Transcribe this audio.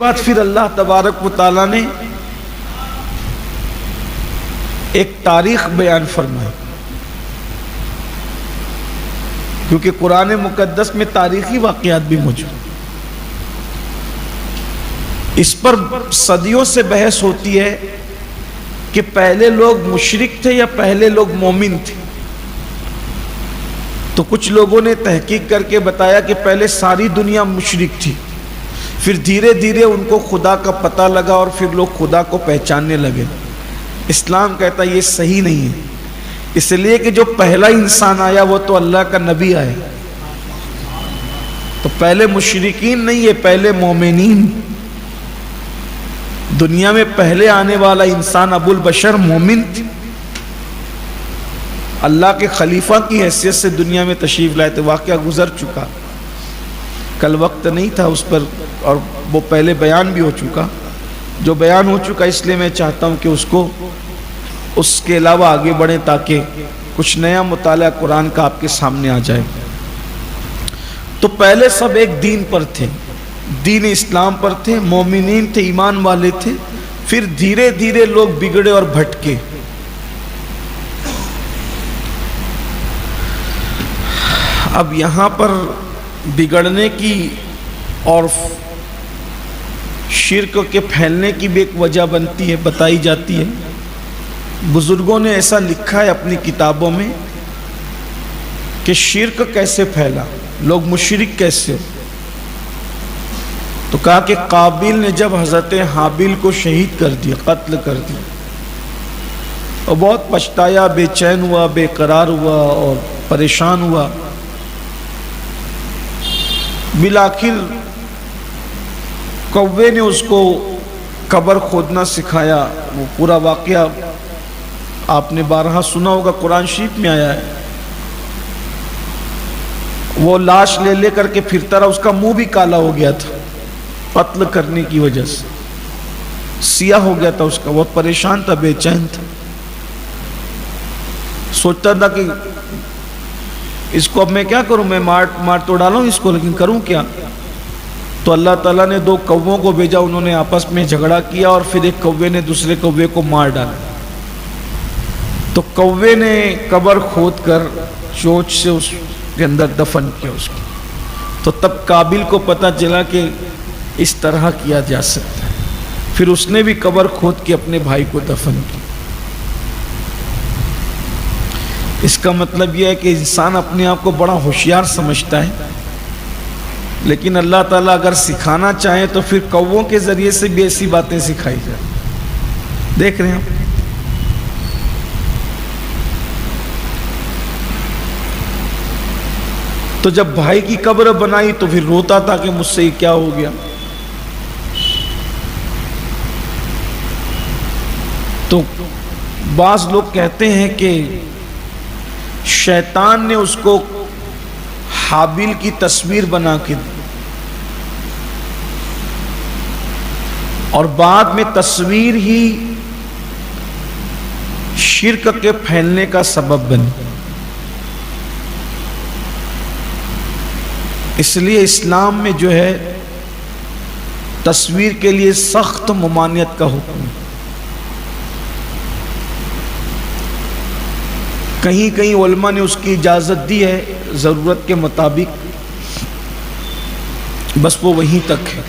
بعد پھر اللہ تبارک و تعالیٰ نے ایک تاریخ بیان فرمائی، کیونکہ قرآن مقدس میں تاریخی واقعات بھی موجود، اس پر صدیوں سے بحث ہوتی ہے کہ پہلے لوگ مشرک تھے یا پہلے لوگ مومن تھے۔ تو کچھ لوگوں نے تحقیق کر کے بتایا کہ پہلے ساری دنیا مشرک تھی، پھر دھیرے دھیرے ان کو خدا کا پتہ لگا اور پھر لوگ خدا کو پہچاننے لگے۔ اسلام کہتا ہے یہ صحیح نہیں ہے، اس لیے کہ جو پہلا انسان آیا وہ تو اللہ کا نبی آیا، تو پہلے مشرکین نہیں، یہ پہلے مومنین۔ دنیا میں پہلے آنے والا انسان ابو البشر مومن تھے، اللہ کے خلیفہ کی حیثیت سے دنیا میں تشریف لائے تھے۔ واقعہ گزر چکا، کل وقت نہیں تھا اس پر، اور وہ پہلے بیان بھی ہو چکا۔ جو بیان ہو چکا اس لیے میں چاہتا ہوں کہ اس کے علاوہ آگے بڑھیں تاکہ کچھ نیا مطالعہ قرآن کا آپ کے سامنے آ جائے۔ تو پہلے سب ایک دین پر تھے، دین اسلام پر تھے، مومنین تھے، ایمان والے تھے۔ پھر دھیرے دھیرے لوگ بگڑے اور بھٹکے۔ اب یہاں پر بگڑنے کی اور شرک کے پھیلنے کی بھی ایک وجہ بنتی ہے، بتائی جاتی ہے۔ بزرگوں نے ایسا لکھا ہے اپنی کتابوں میں کہ شرک کیسے پھیلا، لوگ مشرک کیسے ہو۔ تو کہا کہ قابیل نے جب حضرت حابیل کو شہید کر دیا، قتل کر دیا، اور بہت پچھتایا، بے چین ہوا، بے قرار ہوا اور پریشان ہوا۔ بالآخر کوے نے اس کو قبر کھودنا سکھایا۔ وہ پورا واقعہ آپ نے بارہا سنا ہوگا، قرآن شریف میں آیا ہے۔ وہ لاش لے لے کر کے پھرتا رہا، اس کا منہ بھی کالا ہو گیا تھا قتل کرنے کی وجہ سے، سیاہ ہو گیا تھا اس کا، بہت پریشان تھا، بے چین تھا، سوچتا تھا کہ اس کو اب میں کیا کروں، میں مار تو ڈالوں اس کو، لیکن کروں کیا؟ تو اللہ تعالیٰ نے دو کووں کو بھیجا، انہوں نے آپس میں جھگڑا کیا اور پھر ایک کوے نے دوسرے کوے کو مار ڈالا۔ تو کوے نے قبر کھود کر چونچ سے اس کے اندر دفن کیا اس کو۔ تو تب قابیل کو پتہ چلا کہ اس طرح کیا جا سکتا ہے، پھر اس نے بھی قبر کھود کے اپنے بھائی کو دفن کیا۔ اس کا مطلب یہ ہے کہ انسان اپنے آپ کو بڑا ہوشیار سمجھتا ہے، لیکن اللہ تعالیٰ اگر سکھانا چاہے تو پھر کووں کے ذریعے سے بھی ایسی باتیں سکھائی جائیں۔ دیکھ رہے ہیں تو جب بھائی کی قبر بنائی تو پھر روتا تھا کہ مجھ سے یہ کیا ہو گیا۔ تو بعض لوگ کہتے ہیں کہ شیطان نے اس کو حابیل کی تصویر بنا کے دی، اور بعد میں تصویر ہی شرک کے پھیلنے کا سبب بنی۔ اس لیے اسلام میں جو ہے تصویر کے لیے سخت ممانعت کا حکم ہے۔ کہیں کہیں علماء نے اس کی اجازت دی ہے ضرورت کے مطابق، بس وہ وہیں تک ہے۔